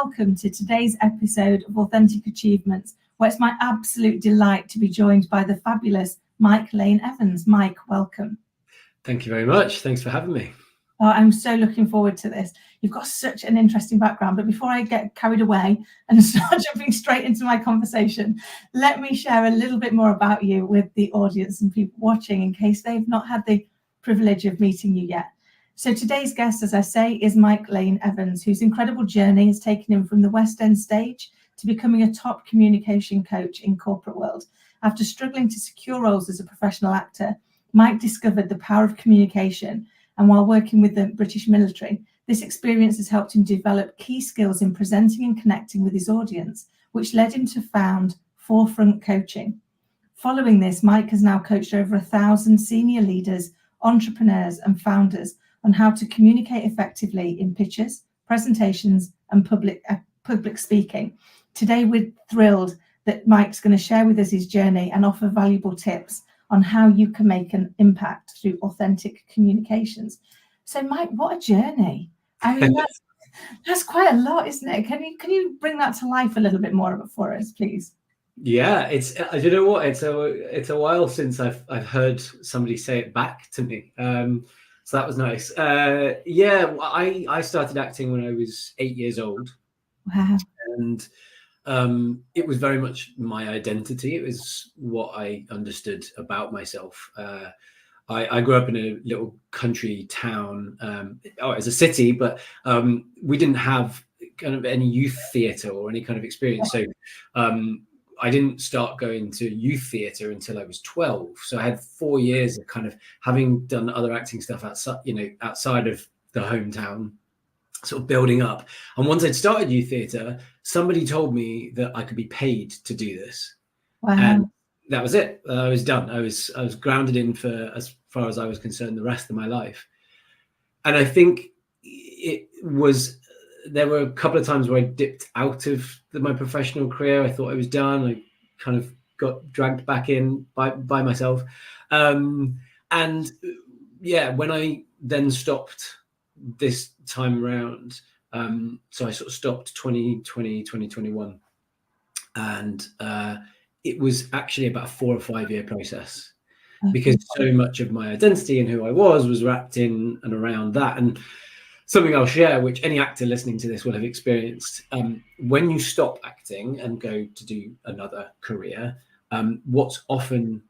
welcome to today's episode of Authentic Achievements, where it's my absolute delight to be joined by the fabulous Mike Lane Evans. Mike, welcome. Thank you very much. Thanks for having me. Oh, I'm so looking forward to this. You've got such an interesting background, but before I get carried away and start jumping straight into my conversation, let me share a little bit more about you with the audience and people watching in case they've not had the privilege of meeting you yet. So today's guest, as I say, is Mike Lane Evans, whose incredible journey has taken him from the West End stage to becoming a top communication coach in corporate world. After struggling to secure roles as a professional actor, Mike discovered the power of communication, and while working with the British military, this experience has helped him develop key skills in presenting and connecting with his audience, which led him to found Forefront Coaching. Following this, Mike has now coached over 1,000 senior leaders, entrepreneurs, and founders on how to communicate effectively in pitches, presentations, and public speaking. Today, we're thrilled that Mike's going to share with us his journey and offer valuable tips on how you can make an impact through authentic communications. So, Mike, what a journey! I mean, that's quite a lot, isn't it? Can you bring that to life a little bit more for us, please? Yeah, it's you know what, it's a while since I've heard somebody say it back to me. So that was nice. Yeah, I started acting when I was 8 years old. Wow. And it was very much my identity. It was what I understood about myself. I grew up in a little country town. It's a city, but we didn't have kind of any youth theatre or any kind of experience. So I didn't start going to youth theatre until I was 12. So I had 4 years of kind of having done other acting stuff outside of the hometown, sort of building up. And once I'd started youth theatre, somebody told me that I could be paid to do this. Wow. And that was it. I was done. I was grounded in for, as far as I was concerned, the rest of my life. And I think there were a couple of times where I dipped out of my professional career. I thought I was done. I kind of got dragged back in by myself. And yeah, when I then stopped this time around, so I sort of stopped 2020, 2021. And it was actually about a 4 or 5 year process, because so much of my identity and who I was wrapped in and around that. And something I'll share, which any actor listening to this will have experienced, when you stop acting and go to do another career, what's often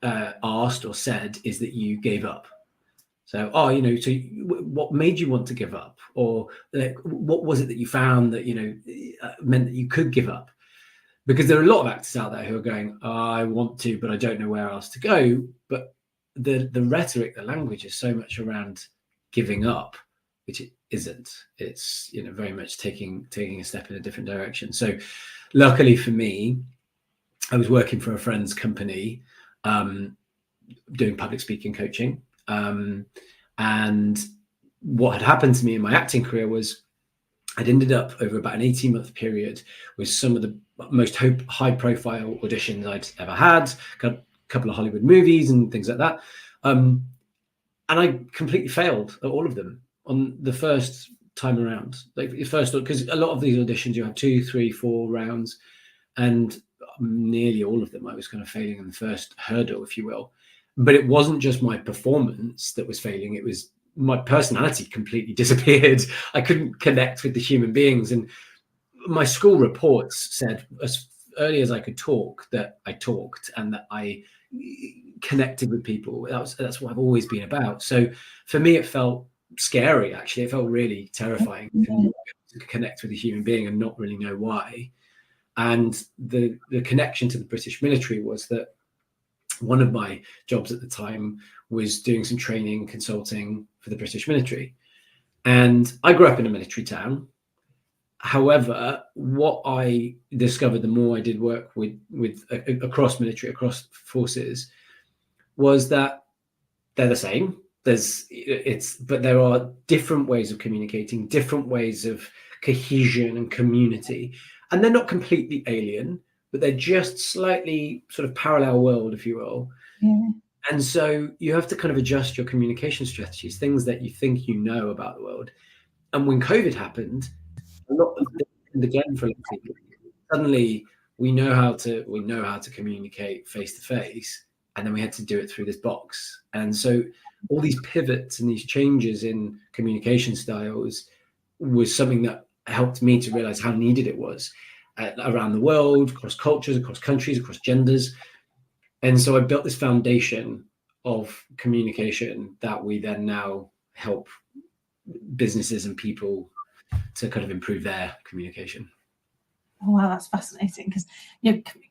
asked or said is that you gave up. So, so what made you want to give up? Or what was it that you found that, meant that you could give up? Because there are a lot of actors out there who are going, I want to, but I don't know where else to go. But the rhetoric, the language is so much around giving up, which it isn't. It's, very much taking a step in a different direction. So luckily for me, I was working for a friend's company, doing public speaking coaching. And what had happened to me in my acting career was I'd ended up over about an 18-month period with some of the most high profile auditions I'd ever had, a couple of Hollywood movies and things like that. And I completely failed at all of them on the first time around. Because a lot of these auditions, you have 2, 3, 4 rounds, and nearly all of them I was kind of failing in the first hurdle, if you will. But it wasn't just my performance that was failing. It was my personality completely disappeared. I couldn't connect with the human beings. And my school reports said as early as I could talk, that I talked and that I connected with people. That's what I've always been about. So for me, it felt scary, actually. It felt really terrifying to connect with a human being and not really know why. And the connection to the British military was that one of my jobs at the time was doing some training, consulting for the British military. And I grew up in a military town. However, what I discovered the more I did work with across military, across forces, was that they're the same. But there are different ways of communicating, different ways of cohesion and community. And they're not completely alien, but they're just slightly sort of parallel world, if you will. Yeah. And so you have to kind of adjust your communication strategies, things that you think you know about the world. And when COVID happened, a lot of things again for a lot of people. Suddenly we know how to communicate face to face, and then we had to do it through this box. And so all these pivots and these changes in communication styles was something that helped me to realize how needed it was around the world, across cultures, across countries, across genders. And so I built this foundation of communication that we then now help businesses and people to kind of improve their communication. Oh, wow, that's fascinating, because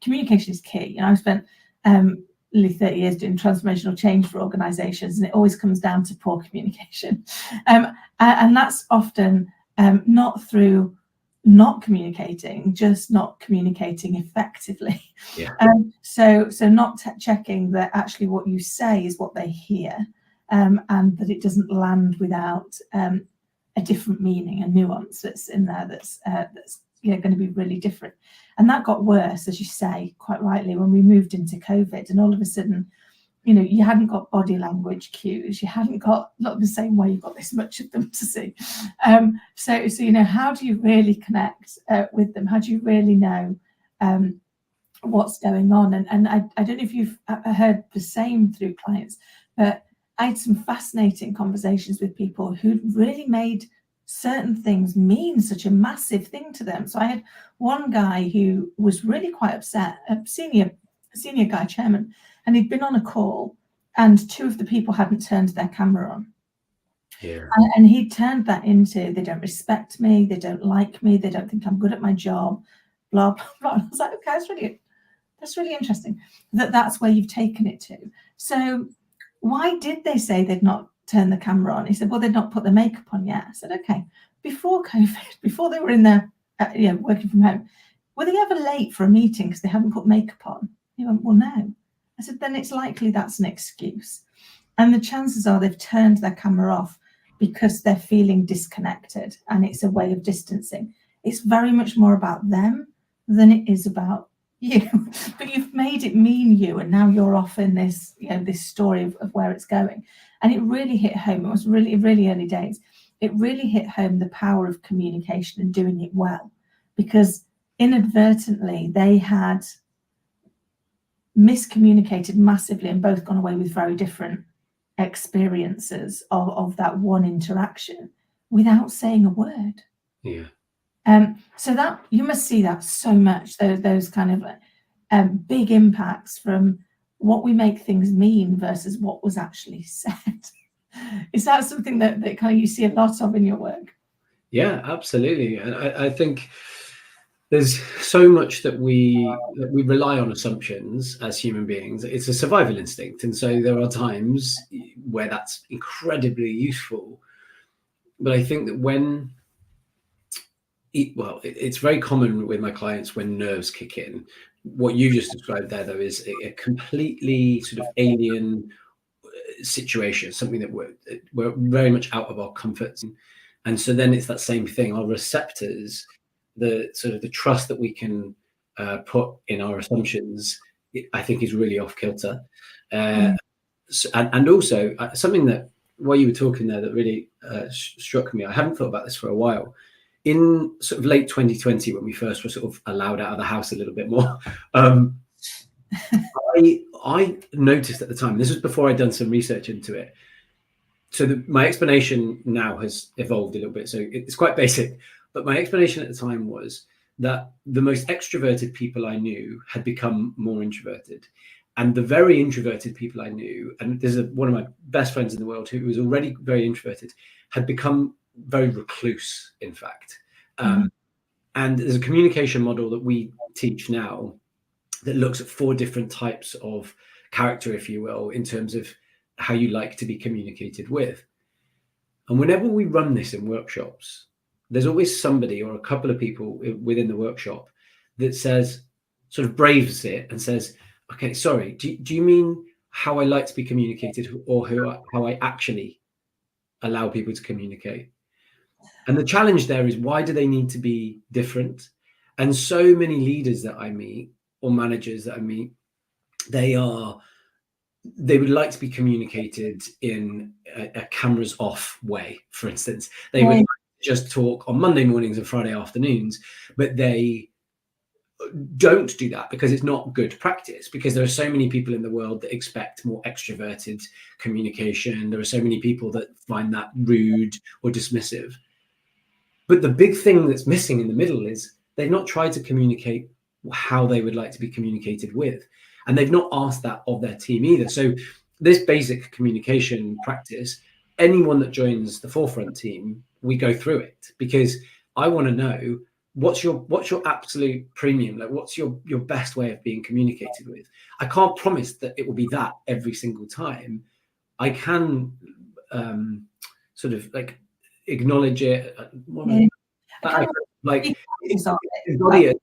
communication is key. I spent nearly 30 years doing transformational change for organizations, and it always comes down to poor communication. And that's often not through not communicating, just not communicating effectively. Yeah. So not checking that actually what you say is what they hear, and that it doesn't land without a different meaning, a nuance that's in there that's going to be really different. And that got worse, as you say quite rightly, when we moved into COVID, and all of a sudden, you hadn't got body language cues, you hadn't got, not the same way you've got this much of them to see. So how do you really connect with them? How do you really know what's going on? And I don't know if you've heard the same through clients, but I had some fascinating conversations with people who really made certain things mean such a massive thing to them. So I had one guy who was really quite upset, a senior guy, chairman, and he'd been on a call and two of the people hadn't turned their camera on. Yeah. And he turned that into, they don't respect me, they don't like me, they don't think I'm good at my job, blah, blah, blah. I was like, okay, that's really interesting that's where you've taken it to. So why did they say they'd not turn the camera on? He said, well, they'd not put the makeup on yet. I said, okay, before COVID, before they were in there, working from home, were they ever late for a meeting because they hadn't put makeup on? He went, well, no. I said, then it's likely that's an excuse. And the chances are they've turned their camera off because they're feeling disconnected, and it's a way of distancing. It's very much more about them than it is about you. But you've made it mean you, and now you're off in this, this story of where it's going. And it really hit home. It was really, really early days. It really hit home the power of communication and doing it well, because inadvertently they had miscommunicated massively and both gone away with very different experiences of that one interaction without saying a word. Yeah. So that you must see that so much, those kind of big impacts from what we make things mean versus what was actually said. Is that something that kind of you see a lot of in your work? Yeah, absolutely. And I think there's so much that we rely on assumptions as human beings. It's a survival instinct. And so there are times where that's incredibly useful. But I think that it's very common with my clients when nerves kick in. What you just described there, though, is a completely sort of alien situation, something that we're very much out of our comfort zone. And so then it's that same thing. Our receptors, the sort of the trust that we can put in our assumptions, I think is really off kilter. And also something that, while you were talking there, that really struck me, I haven't thought about this for a while. In sort of late 2020, when we first were sort of allowed out of the house a little bit more, I noticed at the time, this was before I'd done some research into it. So my explanation now has evolved a little bit. So it's quite basic, but my explanation at the time was that the most extroverted people I knew had become more introverted. And the very introverted people I knew, and there's one of my best friends in the world who was already very introverted, had become very recluse, in fact. And there's a communication model that we teach now that looks at 4 different types of character, if you will, in terms of how you like to be communicated with. And whenever we run this in workshops, there's always somebody or a couple of people within the workshop that says, sort of braves it and says, okay, sorry, do you mean how I like to be communicated, or how I actually allow people to communicate? And the challenge there is, why do they need to be different? And so many leaders that I meet, or managers that I meet, they would like to be communicated in a cameras off way, for instance. They would like to just talk on Monday mornings and Friday afternoons, but they don't do that because it's not good practice, because there are so many people in the world that expect more extroverted communication. There are so many people that find that rude or dismissive. But the big thing that's missing in the middle is they've not tried to communicate how they would like to be communicated with. And they've not asked that of their team either. So this basic communication practice, anyone that joins the Forefront team, we go through it, because I want to know what's your absolute premium, like what's your best way of being communicated with. I can't promise that it will be that every single time. I can sort of like acknowledge it, like embody it.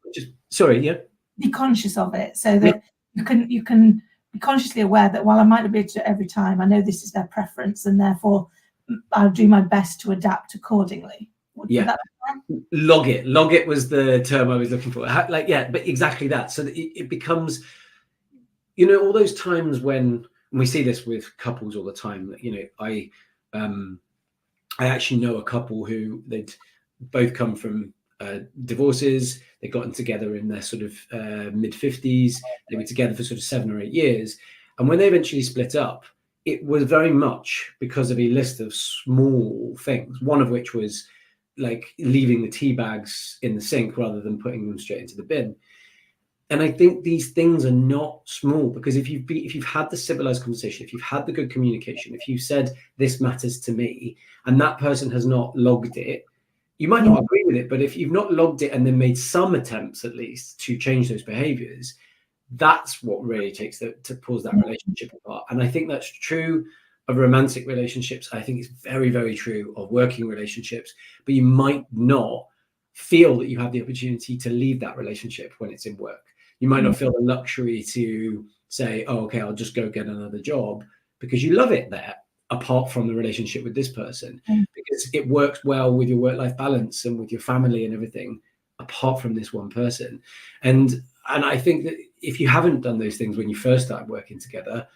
Sorry, yeah. Be conscious of it, so that you can be consciously aware that while I might not be able to do it every time, I know this is their preference, and therefore I'll do my best to adapt accordingly. Log it was the term I was looking for. But exactly that. So that it becomes, all those times when we see this with couples all the time. I actually know a couple who they'd both come from divorces. They'd gotten together in their sort of mid-50s. They were together for sort of 7 or 8 years. And when they eventually split up, it was very much because of a list of small things, one of which was like leaving the tea bags in the sink rather than putting them straight into the bin. And I think these things are not small, because if you've had the civilized conversation, if you've had the good communication, if you've said this matters to me, and that person has not logged it, you might not agree with it, but if you've not logged it and then made some attempts at least to change those behaviors, that's what really takes to pulls that relationship apart. And I think that's true of romantic relationships. I think it's very, very true of working relationships, but you might not feel that you have the opportunity to leave that relationship when it's in work. You might not feel the luxury to say, oh, okay, I'll just go get another job, because you love it there, apart from the relationship with this person, because it works well with your work-life balance and with your family and everything, apart from this one person. And I think that if you haven't done those things when you first started working together,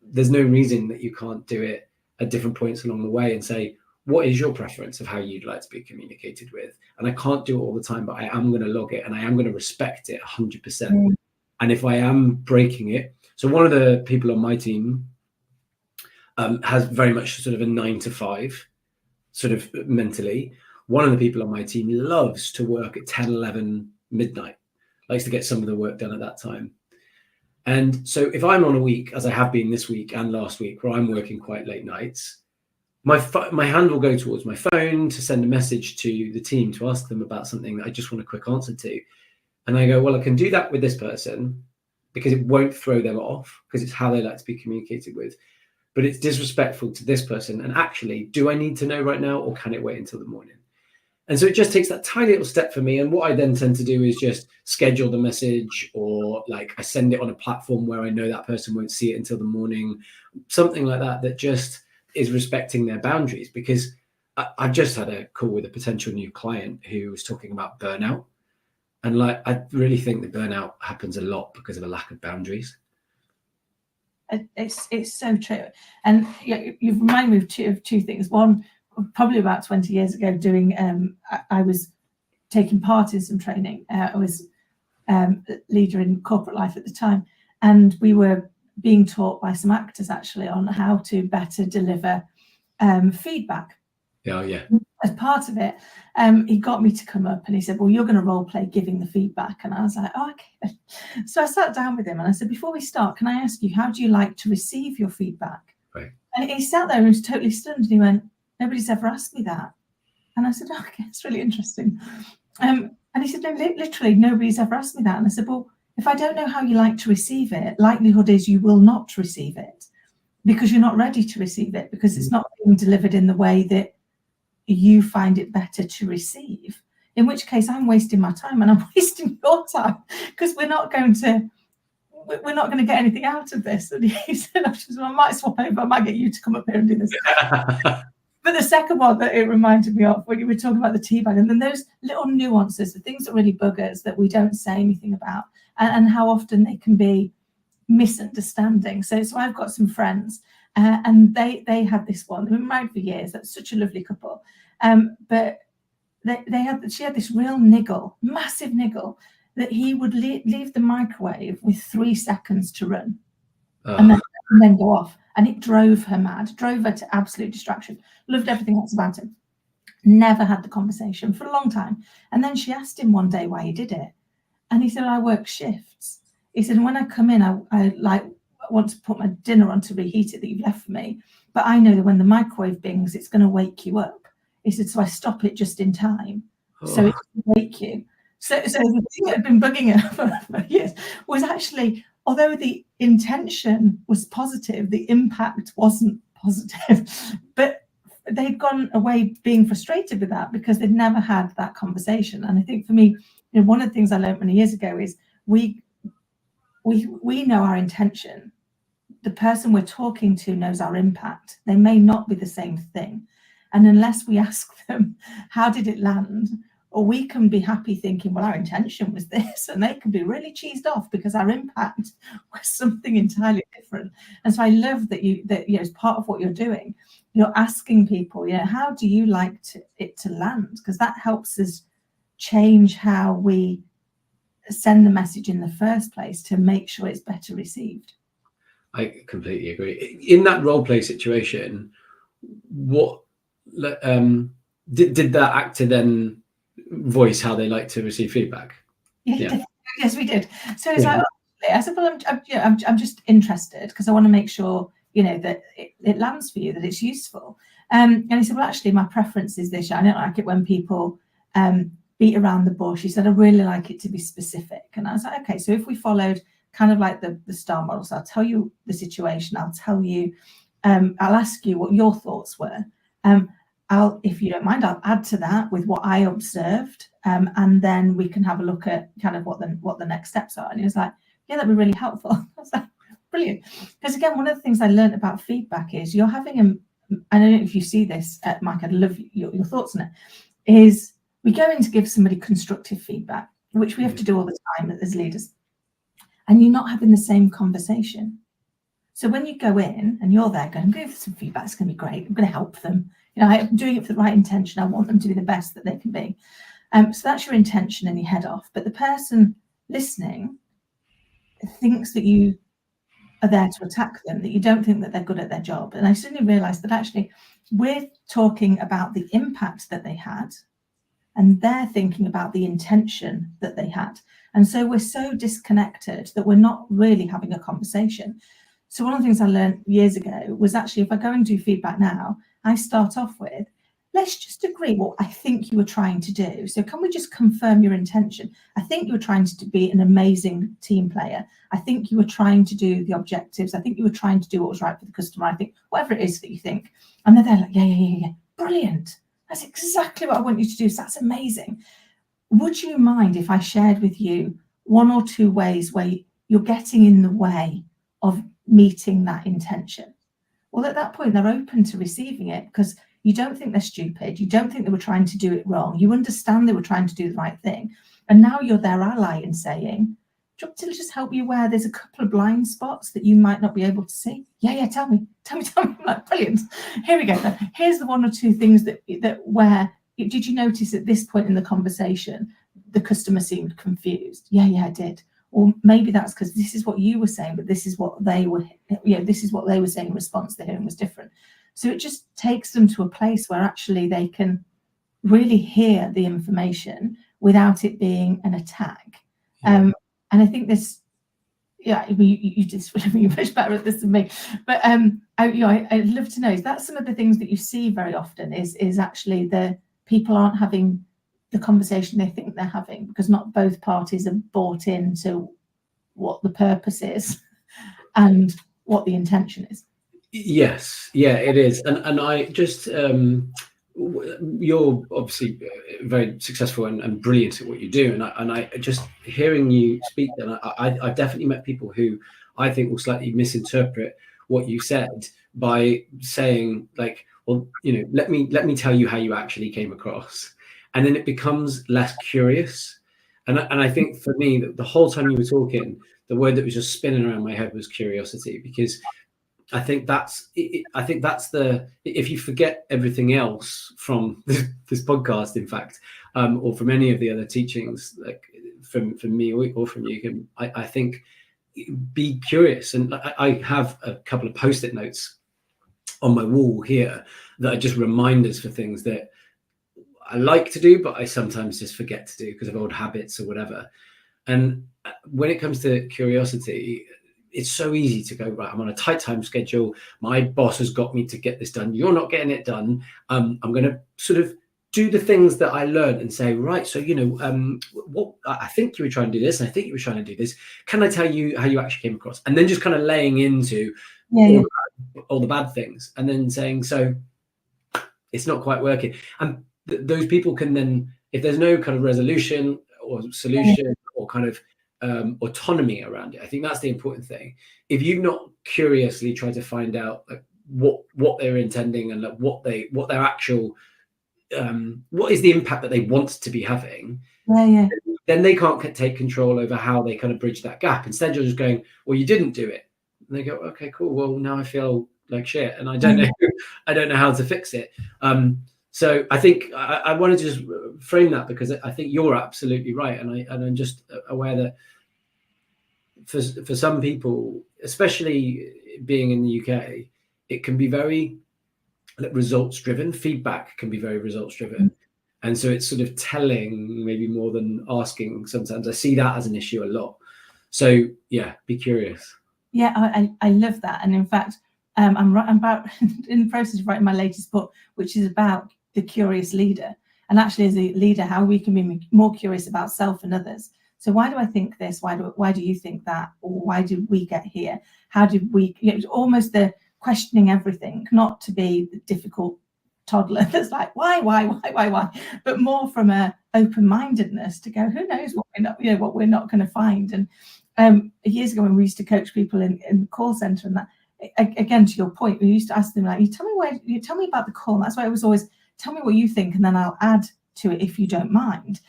there's no reason that you can't do it at different points along the way and say, what is your preference of how you'd like to be communicated with? And I can't do it all the time, but I am going to log it, and I am going to respect it 100%. And if I am breaking it, so one of the people on my team has very much sort of a 9 to 5 sort of mentally. One of the people on my team loves to work at 10, 11 midnight, likes to get some of the work done at that time. And so if I'm on a week, as I have been this week and last week, where I'm working quite late nights, my hand will go towards my phone to send a message to the team to ask them about something that I just want a quick answer to. And I go, well, I can do that with this person because it won't throw them off, because it's how they like to be communicated with. But it's disrespectful to this person. And actually, do I need to know right now, or can it wait until the morning? And so it just takes that tiny little step for me. And what I then tend to do is just schedule the message, or like I send it on a platform where I know that person won't see it until the morning, something like that, that just is respecting their boundaries. Because I just had a call with a potential new client who was talking about burnout. And like, I really think that burnout happens a lot because of a lack of boundaries. It's so true. And you've reminded me of two things. One, probably about 20 years ago, doing I was taking part in some training. I was leader in corporate life at the time, and we were being taught by some actors actually on how to better deliver feedback. Yeah. As part of it, he got me to come up and he said, well, you're going to role play giving the feedback. And I was like, oh, okay. So I sat down with him and I said, before we start, can I ask you, how do you like to receive your feedback? Right. And he sat there and was totally stunned, and he went, nobody's ever asked me that. And I said, oh, okay, it's really interesting. And he said, no, literally nobody's ever asked me that. And I said, well, if I don't know how you like to receive it, likelihood is you will not receive it, because you're not ready to receive it, because it's not being delivered in the way that you find it better to receive, in which case I'm wasting my time and I'm wasting your time, because we're not going to get anything out of this. And he said, I might swap over, I might get you to come up here and do this. But the second one that it reminded me of, when you were talking about the tea bag, and then those little nuances, the things that really bug us that we don't say anything about, and how often they can be misunderstanding. So I've got some friends, and they had this one. They've been married for years. That's such a lovely couple. But she had this real niggle, massive niggle, that he would leave the microwave with 3 seconds to run, and then go off. And it drove her mad, drove her to absolute distraction. Loved everything else about him. Never had the conversation for a long time. And then she asked him one day why he did it. And he said, I work shifts. He said, when I come in, I want to put my dinner on to reheat it that you've left for me. But I know that when the microwave bings, it's going to wake you up. He said, so I stop it just in time. So it doesn't wake you. So the thing that had been bugging her for years was actually, although the intention was positive, the impact wasn't positive. But they'd gone away being frustrated with that because they'd never had that conversation. And I think for me, one of the things I learned many years ago is we know our intention. The person we're talking to knows our impact. They may not be the same thing. And unless we ask them, how did it land? Or we can be happy thinking, well, our intention was this, and they can be really cheesed off because our impact was something entirely different. And so I love that as part of what you're doing, you're asking people, how do you like it to land? Because that helps us change how we send the message in the first place to make sure it's better received. I completely agree. In that role play situation, what did that actor then voice how they like to receive feedback? Yeah. Yes, we did. So it's like, I said, well, I'm just interested because I want to make sure that it lands for you, that it's useful. And he said, well, actually, my preference is this. I don't like it when people beat around the bush. He said, I really like it to be specific. And I was like, okay, so if we followed kind of like the STAR model, so I'll tell you the situation, I'll tell you, I'll ask you what your thoughts were. If you don't mind, I'll add to that with what I observed, and then we can have a look at kind of what the next steps are. And he was like, yeah, that'd be really helpful. I was like, brilliant. Because again, one of the things I learned about feedback is you're having I don't know if you see this, Mike, I'd love your thoughts on it, is we go in to give somebody constructive feedback, which we have to do all the time as leaders, and you're not having the same conversation. So when you go in and you're there going, I'm going to give some feedback, it's going to be great, I'm going to help them. I'm doing it for the right intention. I want them to be the best that they can be. So that's your intention and you head off. But the person listening thinks that you are there to attack them, that you don't think that they're good at their job. And I suddenly realized that actually we're talking about the impact that they had, and they're thinking about the intention that they had. And so we're so disconnected that we're not really having a conversation. So one of the things I learned years ago was actually, if I go and do feedback now, I start off with, let's just agree what I think you were trying to do. So can we just confirm your intention? I think you were trying to be an amazing team player. I think you were trying to do the objectives. I think you were trying to do what was right for the customer. I think whatever it is that you think. And they're like, yeah. Brilliant. That's exactly what I want you to do. So that's amazing. Would you mind if I shared with you 1 or 2 ways where you're getting in the way of meeting that intention? Well, at that point, they're open to receiving it because you don't think they're stupid. You don't think they were trying to do it wrong. You understand they were trying to do the right thing. And now you're their ally in saying, do you want me to just help you where there's a couple of blind spots that you might not be able to see? Yeah, tell me. I'm like, brilliant. Here we go. Here's the 1 or 2 things that where, did you notice at this point in the conversation, the customer seemed confused? Yeah, I did. Or maybe that's because this is what you were saying, but this is what they were, this is what they were saying in response to hearing was different. So it just takes them to a place where actually they can really hear the information without it being an attack. And I think this, you just you're much better at this than me. But I'd love to know, is that some of the things that you see very often is actually the people aren't having the conversation they think they're having because not both parties are bought into what the purpose is and what the intention is. Yes, yeah, it is. And I just, you're obviously very successful and brilliant at what you do. And I just hearing you speak, then I've definitely met people who I think will slightly misinterpret what you said by saying like, well, let me tell you how you actually came across. And then it becomes less curious. And I think for me, the whole time you were talking, the word that was just spinning around my head was curiosity, because I think that's the, if you forget everything else from this podcast, in fact, or from any of the other teachings, like from me or from you, Kim, I think be curious. And I have a couple of post-it notes on my wall here that are just reminders for things that I like to do, but I sometimes just forget to do because of old habits or whatever. And when it comes to curiosity, it's so easy to go, right, I'm on a tight time schedule. My boss has got me to get this done. You're not getting it done. I'm going to sort of do the things that I learned and say, right, so, what I think you were trying to do this, and I think you were trying to do this. Can I tell you how you actually came across? And then just kind of laying into all the bad things, and then saying, so it's not quite working. And those people can then, if there's no kind of resolution or solution or kind of autonomy around it, I think that's the important thing. If you've not curiously tried to find out like what they're intending and like what their actual what is the impact that they want to be having, then they can't take control over how they kind of bridge that gap. Instead, you're just going, well, you didn't do it. And they go, okay, cool. Well, now I feel like shit, and I don't know how to fix it. So I think I wanted to just frame that because I think you're absolutely right, and I'm just aware that for some people, especially being in the UK, it can be very results driven. Feedback can be very results driven, and so it's sort of telling maybe more than asking. Sometimes I see that as an issue a lot. So yeah, be curious. Yeah, I love that, and in fact, I'm about in the process of writing my latest book, which is about the curious leader, and actually as a leader, how we can be more curious about self and others. So why do I think this? Why do you think that? Or why did we get here? How did we? Almost the questioning everything, not to be the difficult toddler that's like why, but more from a open-mindedness to go, who knows what we're not going to find. And years ago when we used to coach people in the call center, and that again to your point, we used to ask them like, you tell me about the call. And that's why it was always, tell me what you think, and then I'll add to it if you don't mind.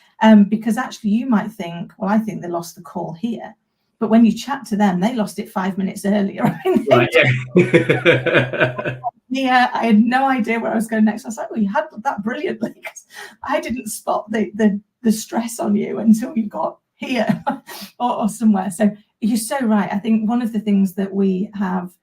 Because actually you might think, well, I think they lost the call here. But when you chat to them, they lost it 5 minutes earlier. I had no idea where I was going next. I was like, well, you had that brilliantly, because I didn't spot the stress on you until you got here or somewhere. So you're so right. I think one of the things that we have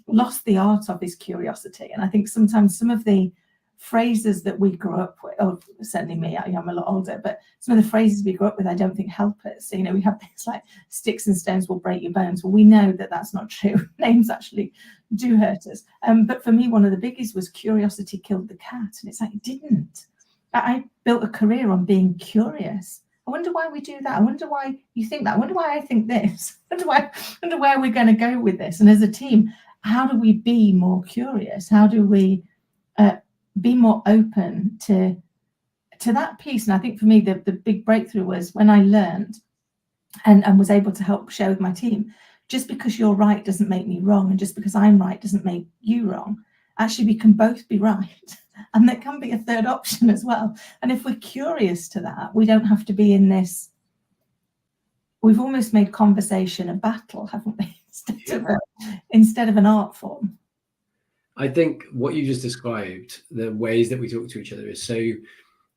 lost the art of is curiosity. And I think sometimes some of the phrases that we grew up with, or certainly me, I'm a lot older, but some of the phrases we grew up with, I don't think help us. So, we have things like sticks and stones will break your bones. Well, we know that that's not true. Names actually do hurt us. But for me, one of the biggest was curiosity killed the cat. And it's like, it didn't. I built a career on being curious. I wonder why we do that. I wonder why you think that. I wonder why I think this. I wonder where we're going to go with this. And as a team, how do we be more curious? How do we be more open to that piece? And I think for me, the big breakthrough was when I learned and was able to help share with my team, just because you're right doesn't make me wrong, and just because I'm right doesn't make you wrong. Actually, we can both be right, and there can be a third option as well. And if we're curious to that, we don't have to be in this. We've almost made conversation a battle, haven't we? Instead of an art form. I think what you just described, the ways that we talk to each other, is so,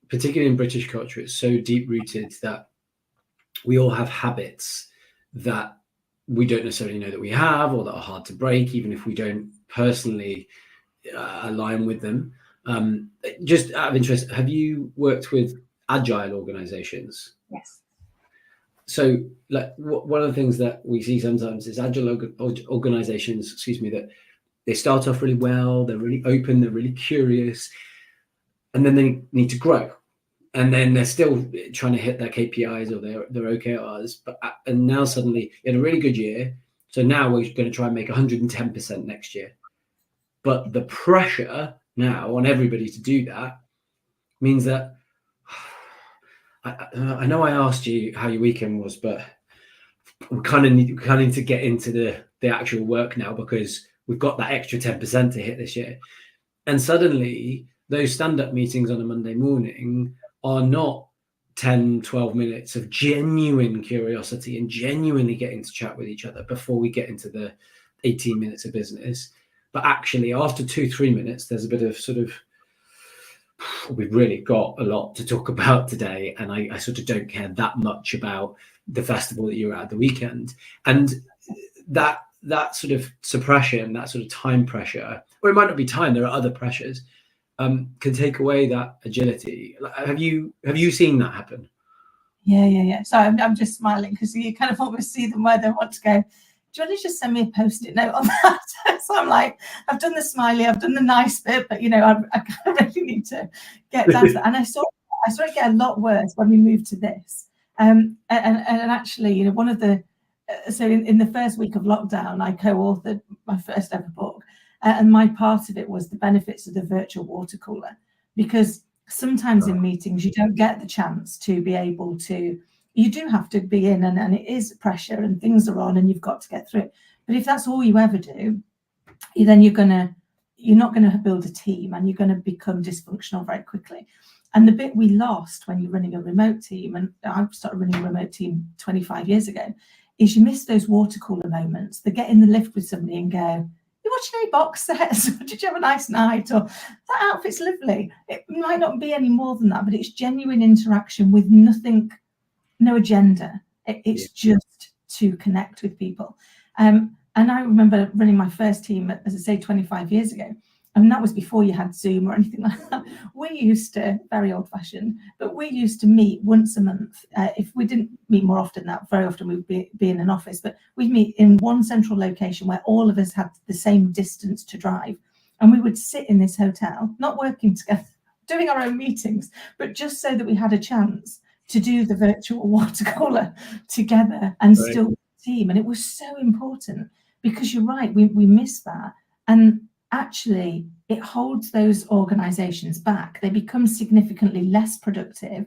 particularly in British culture, it's so deep rooted that we all have habits that we don't necessarily know that we have, or that are hard to break, even if we don't personally align with them. Just out of interest, have you worked with agile organizations? Yes. So, like, one of the things that we see sometimes is agile organizations, that they start off really well, they're really open, they're really curious, and then they need to grow. And then they're still trying to hit their KPIs or their OKRs. And now suddenly, you had a really good year, so now we're going to try and make 110% next year. But the pressure now on everybody to do that means that, I know I asked you how your weekend was, but we kind of need to get into the actual work now, because we've got that extra 10% to hit this year. And suddenly those stand-up meetings on a Monday morning are not 10, 12 minutes of genuine curiosity and genuinely getting to chat with each other before we get into the 18 minutes of business. But actually, after 2-3 minutes, there's a bit of sort of, we've really got a lot to talk about today, and I sort of don't care that much about the festival that you're at the weekend. And that sort of suppression, that sort of time pressure, or it might not be time, there are other pressures, can take away that agility. Have you seen that happen? Yeah. So I'm just smiling because you kind of almost see them where they want to go. Do you want to just send me a post-it note on that? So I'm like, I've done the smiley, I've done the nice bit, but I kind of really need to get down to that. And I saw it get a lot worse when we moved to this. And actually, one of the so in the first week of lockdown, I co-authored my first ever book, and my part of it was the benefits of the virtual water cooler, because sometimes in meetings you don't get the chance to be able to. You do have to be in, and it is pressure and things are on and you've got to get through it. But if that's all you ever do, then you're not going to build a team, and you're going to become dysfunctional very quickly. And the bit we lost when you're running a remote team, and I started running a remote team 25 years ago, is you miss those water cooler moments. They get in the lift with somebody and go, "You watching any box sets? Did you have a nice night?" Or "That outfit's lovely." It might not be any more than that, but it's genuine interaction with nothing. No agenda. It's just to connect with people. And I remember running my first team, as I say, 25 years ago. And that was before you had Zoom or anything like that. We used to, very old fashioned, but we used to meet once a month. If we didn't meet more often, that very often we would be in an office, but we'd meet in one central location where all of us had the same distance to drive. And we would sit in this hotel, not working together, doing our own meetings, but just so that we had a chance to do the virtual water cooler together and still be a team. And it was so important, because you're right, we miss that. And actually, it holds those organizations back. They become significantly less productive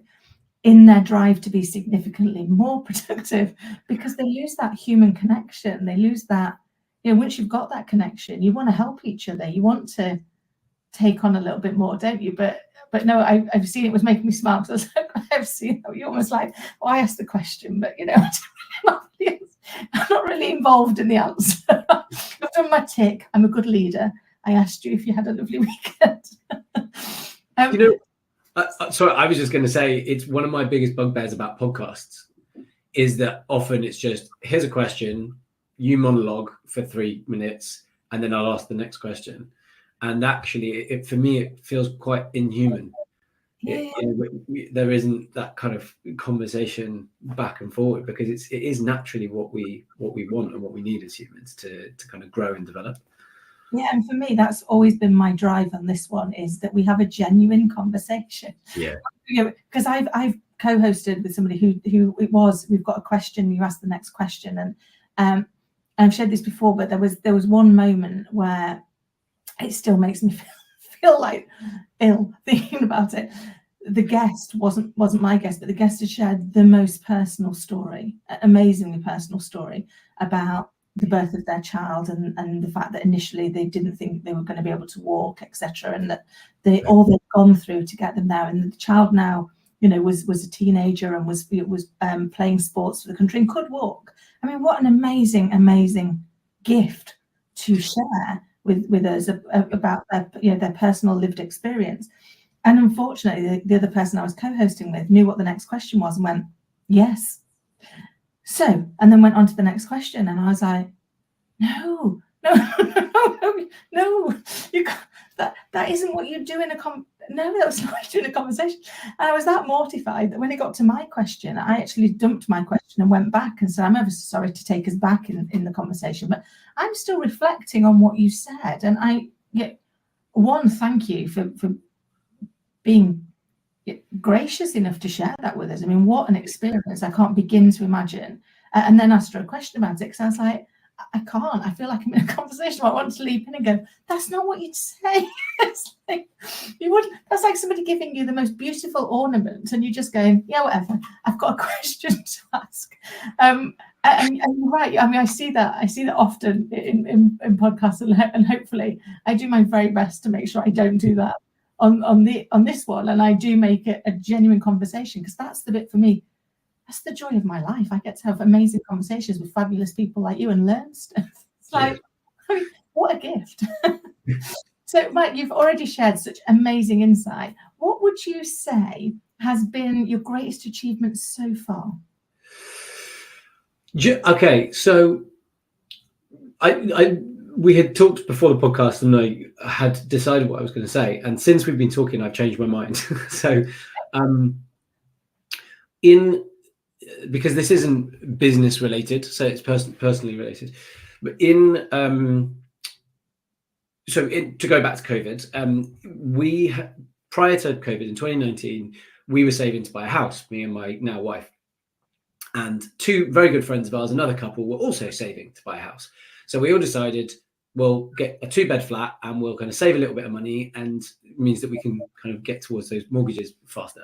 in their drive to be significantly more productive, because they lose that human connection. They lose that, once you've got that connection, you want to help each other. You want to take on a little bit more, don't you? But no, I've seen it was making me smile, because I've seen how you're almost like, well, I asked the question, but I'm not really involved in the answer. I've done my tick. I'm a good leader. I asked you if you had a lovely weekend. Sorry, I was just going to say, it's one of my biggest bugbears about podcasts is that often it's just, here's a question, you monologue for 3 minutes, and then I'll ask the next question. And actually, for me, it feels quite inhuman. Yeah. There isn't that kind of conversation back and forward, because it is naturally what we want and what we need as humans to kind of grow and develop. Yeah, and for me, that's always been my drive on this one, is that we have a genuine conversation. Yeah. Because I've co-hosted with somebody who it was, we've got a question, you ask the next question, and I've shared this before, but there was one moment where it still makes me feel like ill thinking about it. The guest wasn't my guest, but the guest had shared the most personal story, amazingly personal story, about the birth of their child, and the fact that initially they didn't think they were going to be able to walk, etc., and that all they've gone through to get them there. And the child now, was a teenager and was playing sports for the country and could walk. I mean, what an amazing gift to share with us about their personal lived experience. And unfortunately, the other person I was co-hosting with knew what the next question was and went, yes. So, and then went on to the next question, and I was like, no, you can't, that isn't what you do in a no, that was not what you do in a conversation. And I was that mortified that when it got to my question, I actually dumped my question and went back and said, I'm ever so sorry to take us back in the conversation, but I'm still reflecting on what you said. And thank you for being gracious enough to share that with us. I mean, what an experience. I can't begin to imagine. And then asked her a question about it, because I was like, I can't. I feel like I'm in a conversation. I want to leap in and go, that's not what you'd say. It's like, that's like somebody giving you the most beautiful ornament and you just going, yeah, whatever. I've got a question to ask. And you're right. I mean, I see that often in podcasts, and hopefully I do my very best to make sure I don't do that on this one, and I do make it a genuine conversation, because that's the bit for me. That's the joy of my life. I get to have amazing conversations with fabulous people like you and learn stuff. It's like, I mean, what a gift. So, Mike, you've already shared such amazing insight. What would you say has been your greatest achievement so far? Okay, so we had talked before the podcast, and I had decided what I was going to say. And since we've been talking, I've changed my mind. So, because this isn't business related, so it's personally related. But to go back to COVID, prior to COVID in 2019, we were saving to buy a house, me and my now wife. And two very good friends of ours, another couple, were also saving to buy a house. So we all decided we'll get a 2-bed flat and we'll kind of save a little bit of money, and it means that we can kind of get towards those mortgages faster.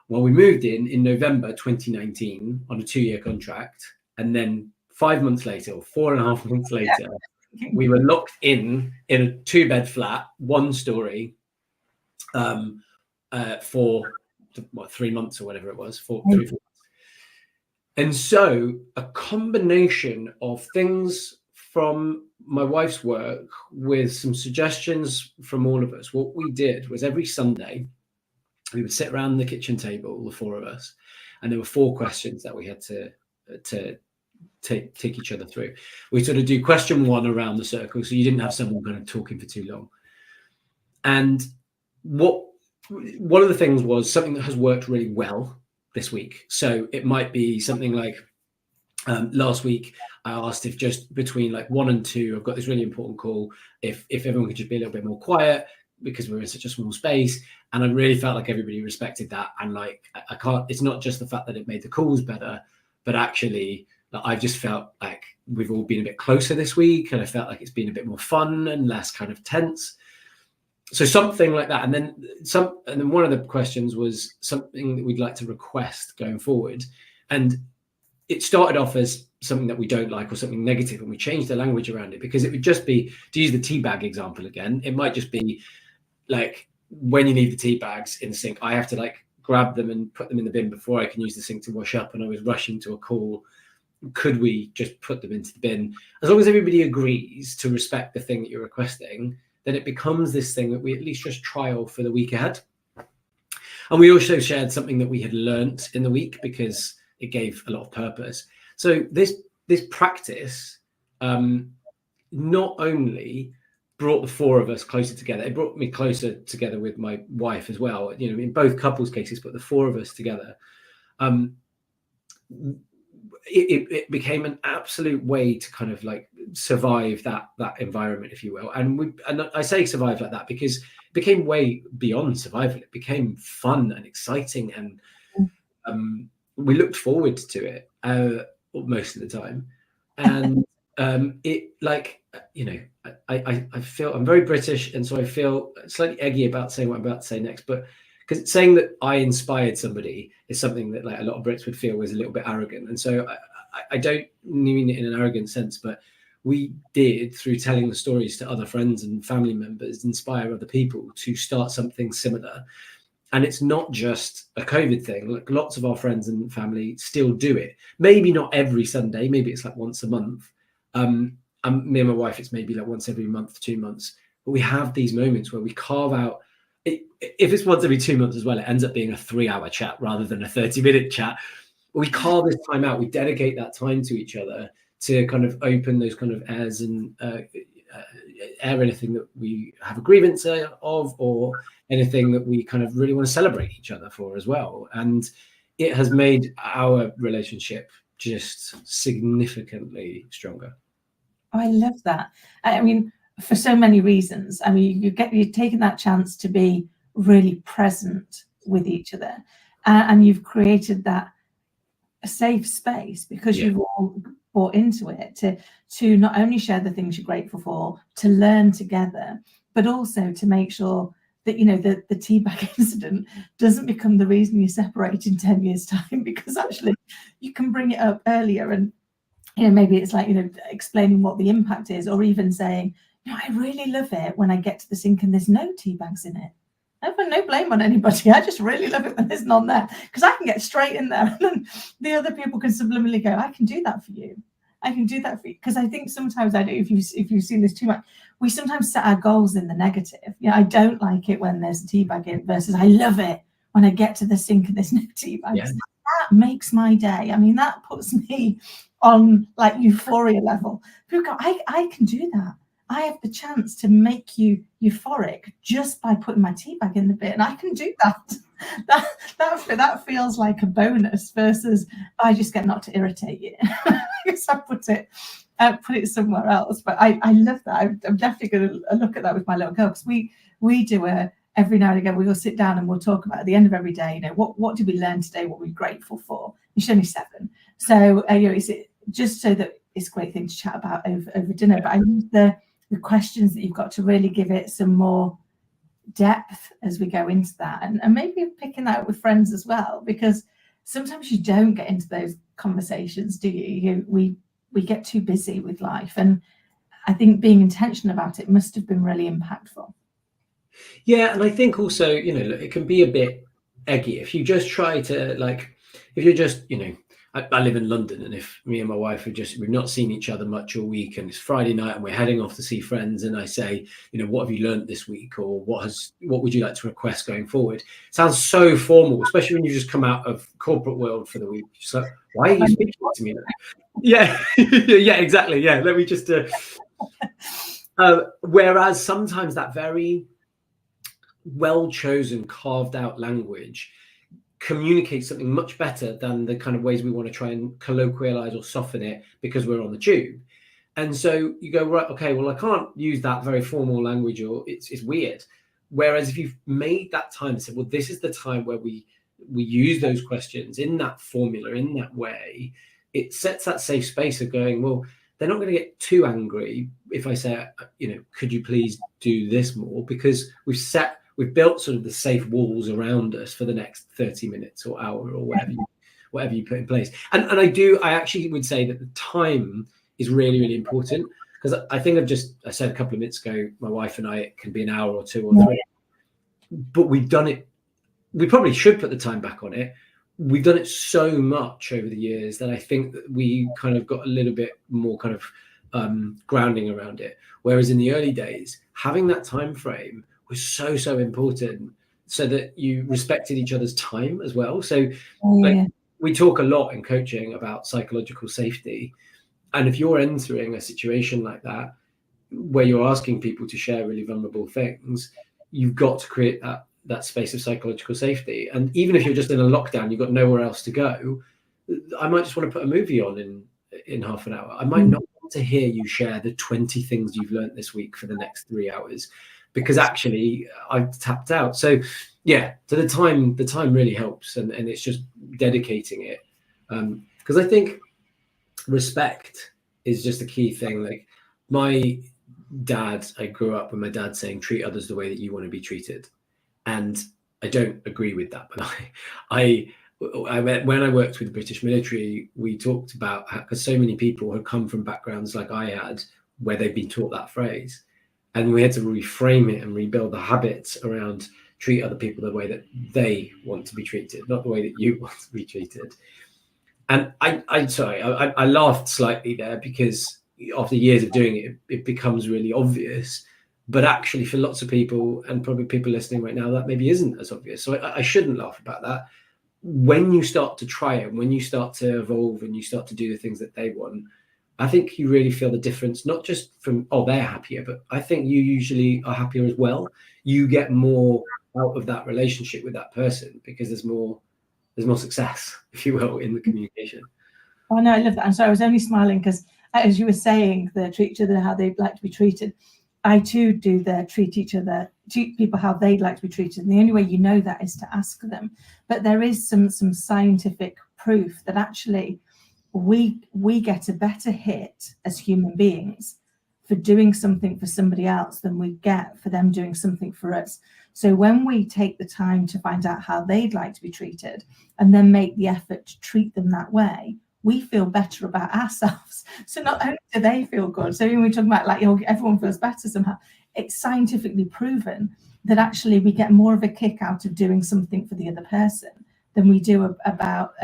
Well, we moved in November 2019 on a 2-year contract, and then 5 months later, or 4.5 months later, we were locked in a 2-bed flat, 1-story, for 3 months or whatever it was, 3 months. And so a combination of things from my wife's work with some suggestions from all of us, what we did was every Sunday we would sit around the kitchen table, the 4 of us, and there were 4 questions that we had to take each other through. We sort of do question 1 around the circle, so you didn't have someone kind of talking for too long. And one of the things was something that has worked really well this week. So it might be something like last week I asked if just between like 1 and 2, I've got this really important call, if everyone could just be a little bit more quiet because we're in such a small space. And I really felt like everybody respected that. And like, I can't, it's not just the fact that it made the calls better, but actually I've just felt like we've all been a bit closer this week, and I felt like it's been a bit more fun and less kind of tense. So something like that. And then one of the questions was something that we'd like to request going forward. And it started off as something that we don't like or something negative, and we changed the language around it, because it would just be, to use the tea bag example again, it might just be like, when you leave the tea bags in the sink, I have to like grab them and put them in the bin before I can use the sink to wash up, and I was rushing to a call. Could we just put them into the bin? As long as everybody agrees to respect the thing that you're requesting, then it becomes this thing that we at least just trial for the week ahead. And we also shared something that we had learnt in the week, because it gave a lot of purpose. So this practice not only brought the 4 of us closer together, it brought me closer together with my wife as well, you know, in both couples cases, but the 4 of us together. It became an absolute way to kind of like survive that environment, if you will. And I say survive like that because it became way beyond survival. It became fun and exciting, and we looked forward to it most of the time. And it, like, you know, I feel I'm very British, and so I feel slightly eggy about saying what I'm about to say next, but because saying that I inspired somebody is something that like a lot of Brits would feel was a little bit arrogant. And so I don't mean it in an arrogant sense, but we did, through telling the stories to other friends and family members, inspire other people to start something similar. And it's not just a COVID thing. Like, lots of our friends and family still do it. Maybe not every Sunday, maybe it's like once a month. Me and my wife, it's maybe like once every month, 2 months. But we have these moments where we carve out, if it's once every 2 months as well, it ends up being a 3-hour chat rather than a 30-minute chat. We carve this time out. We dedicate that time to each other to kind of open those kind of airs and air anything that we have a grievance of, or anything that we kind of really want to celebrate each other for as well. And it has made our relationship just significantly stronger. Oh, I love that. I mean, for so many reasons. I mean, you're taking that chance to be really present with each other, and you've created that safe space because you've all bought into it to not only share the things you're grateful for, to learn together, but also to make sure that, you know, the tea bag incident doesn't become the reason you separate in 10 years time, because actually you can bring it up earlier. And, you know, maybe it's like, you know, explaining what the impact is, or even saying, you know, I really love it when I get to the sink and there's no tea bags in it. No blame on anybody. I just really love it when there's none there, because I can get straight in there, and then the other people can subliminally go, I can do that for you. I can do that for you. Because I think sometimes I do, if you've seen this too much, we sometimes set our goals in the negative. I don't like it when there's a tea bag in versus I love it when I get to the sink and there's no tea bags. Yeah. That makes my day. I mean, that puts me on like euphoria level. People go, I can do that. I have the chance to make you euphoric just by putting my tea bag in the bin. I can do that. That feels like a bonus versus I just get not to irritate you. I guess I put it somewhere else. But I love that. I'm definitely going to look at that with my little girl, because we do every now and again. We will sit down and we'll talk about at the end of every day. What did we learn today? What we're grateful for? She's only 7, so is it just so that it's a great thing to chat about over dinner. But I use the questions that you've got to really give it some more depth as we go into that, and maybe picking that up with friends as well, because sometimes you don't get into those conversations, do you? We get too busy with life, and I think being intentional about it must have been really impactful. Yeah, and I think also, it can be a bit eggy if you just try to, like, if you're just, I live in London, and if me and my wife we've not seen each other much all week, and it's Friday night and we're heading off to see friends, and I say, what have you learned this week, or what would you like to request going forward? It sounds so formal, especially when you just come out of corporate world for the week. So why are you speaking to me? Yeah, yeah, exactly. Yeah, let me just. Whereas sometimes that very well chosen, carved out language communicates something much better than the kind of ways we want to try and colloquialize or soften it because we're on the tube. And so you go, right, okay, well, I can't use that very formal language, or it's weird. Whereas if you've made that time and said, well, this is the time where we use those questions in that formula, in that way, it sets that safe space of going, well, they're not going to get too angry if I say, could you please do this more? Because we've built sort of the safe walls around us for the next 30 minutes or hour or whatever you put in place. And I actually would say that the time is really, really important, because I think I said a couple of minutes ago, my wife and I, it can be an hour or 2 or 3, but we've done it. We probably should put the time back on it. We've done it so much over the years that I think that we kind of got a little bit more kind of grounding around it. Whereas in the early days, having that time frame was so important, so that you respected each other's time as well. So we talk a lot in coaching about psychological safety. And if you're entering a situation like that, where you're asking people to share really vulnerable things, you've got to create that space of psychological safety. And even if you're just in a lockdown, you've got nowhere else to go, I might just want to put a movie on in half an hour. I might not want to hear you share the 20 things you've learned this week for the next 3 hours, because actually I've tapped out. So yeah, so the time really helps, and it's just dedicating it. Because I think respect is just a key thing. Like my dad, I grew up with my dad saying, treat others the way that you want to be treated. And I don't agree with that. But when I worked with the British military, we talked about how, because so many people had come from backgrounds like I had, where they've been taught that phrase. And we had to reframe it and rebuild the habits around treat other people the way that they want to be treated, not the way that you want to be treated. And I laughed slightly there, because after years of doing it, it becomes really obvious. But actually, for lots of people, and probably people listening right now, that maybe isn't as obvious. So I shouldn't laugh about that. When you start to try it, when you start to evolve and you start to do the things that they want, I think you really feel the difference, not just from, they're happier, but I think you usually are happier as well. You get more out of that relationship with that person, because there's more success, if you will, in the communication. Oh no, I love that. And so I was only smiling because, as you were saying, the treat each other how they'd like to be treated, I too do the treat people how they'd like to be treated. And the only way you know that is to ask them. But there is some scientific proof that actually we get a better hit as human beings for doing something for somebody else than we get for them doing something for us. So when we take the time to find out how they'd like to be treated and then make the effort to treat them that way, we feel better about ourselves. So not only do they feel good, so when we talk about everyone feels better somehow, it's scientifically proven that actually we get more of a kick out of doing something for the other person than we do about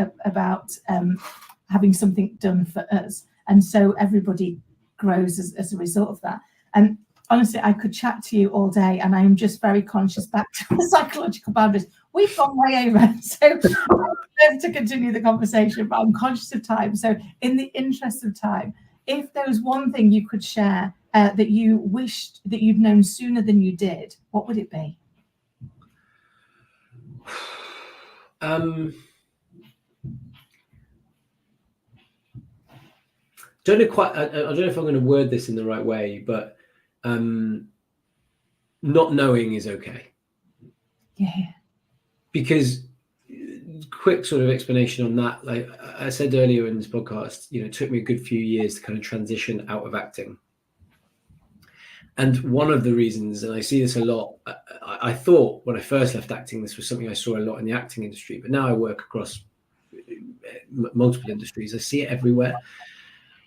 having something done for us. And so everybody grows as a result of that. And honestly, I could chat to you all day, and I am just very conscious back to the psychological boundaries. We've gone way over, so I'd love to continue the conversation, but I'm conscious of time. So in the interest of time, if there was one thing you could share that you wished that you'd known sooner than you did, what would it be? Don't know quite. I don't know if I'm going to word this in the right way, but not knowing is okay. Yeah. Because quick sort of explanation on that. Like I said earlier in this podcast, you know, it took me a good few years to kind of transition out of acting. And one of the reasons, and I see this a lot, I thought when I first left acting, this was something I saw a lot in the acting industry, but now I work across multiple industries. I see it everywhere.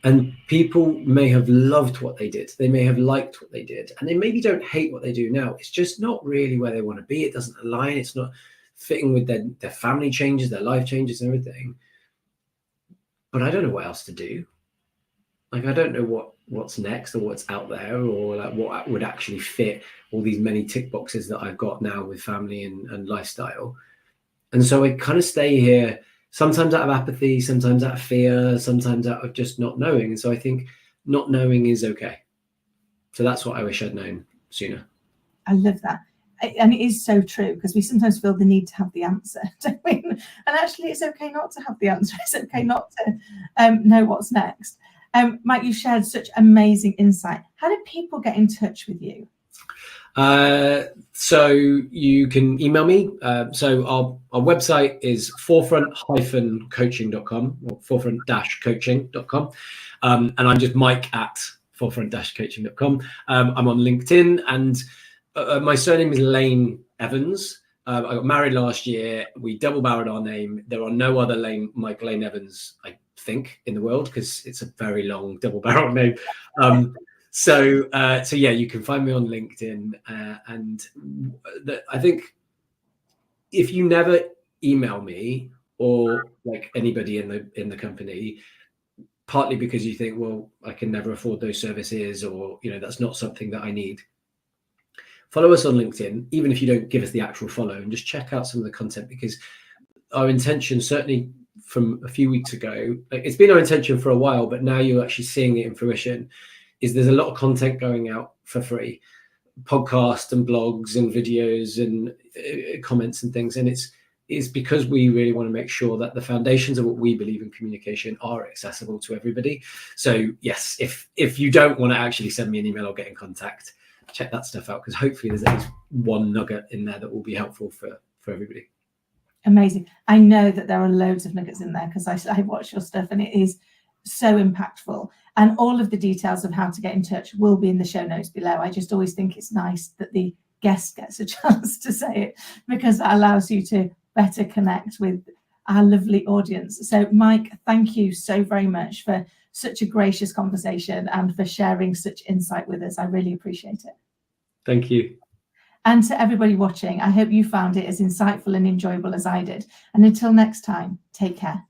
And people may have loved what they did. They may have liked what they did. And they maybe don't hate what they do now. It's just not really where they want to be. It doesn't align. It's not fitting with their family changes, their life changes and everything. But I don't know what else to do. Like, I don't know what's next or what's out there, or like what would actually fit all these many tick boxes that I've got now with family and lifestyle. And so I kind of stay here, sometimes out of apathy, sometimes out of fear, sometimes out of just not knowing. And so I think not knowing is okay. So that's what I wish I'd known sooner. I love that. And it is so true, because we sometimes feel the need to have the answer, don't we? And actually, it's okay not to have the answer. It's okay not to know what's next. Mike, you shared such amazing insight. How do people get in touch with you? So you can email me. So our website is forefront-coaching.com or forefront-coaching.com. And I'm just Mike at forefront-coaching.com. I'm on LinkedIn, and my surname is Lane Evans. I got married last year. We double-barreled our name. There are no other Mike Lane Evans, I think, in the world, because it's a very long double-barreled name. So yeah, you can find me on LinkedIn, and I think if you never email me or like anybody in the company, partly because you think, well, I can never afford those services, or you know, that's not something that I need. Follow us on LinkedIn, even if you don't give us the actual follow, and just check out some of the content, because our intention, certainly from a few weeks ago, it's been our intention for a while, but now you're actually seeing it in fruition, is there's a lot of content going out for free, podcasts and blogs and videos and comments and things. And it's because we really want to make sure that the foundations of what we believe in communication are accessible to everybody. So yes, if you don't want to actually send me an email or get in contact, check that stuff out, because hopefully there's at least one nugget in there that will be helpful for everybody. Amazing. I know that there are loads of nuggets in there, because I watch your stuff and it is so impactful. And all of the details of how to get in touch will be in the show notes below. I just always think it's nice that the guest gets a chance to say it, because that allows you to better connect with our lovely audience. So Mike, thank you so very much for such a gracious conversation and for sharing such insight with us. I really appreciate it. Thank you. And to everybody watching, I hope you found it as insightful and enjoyable as I did. And until next time, take care.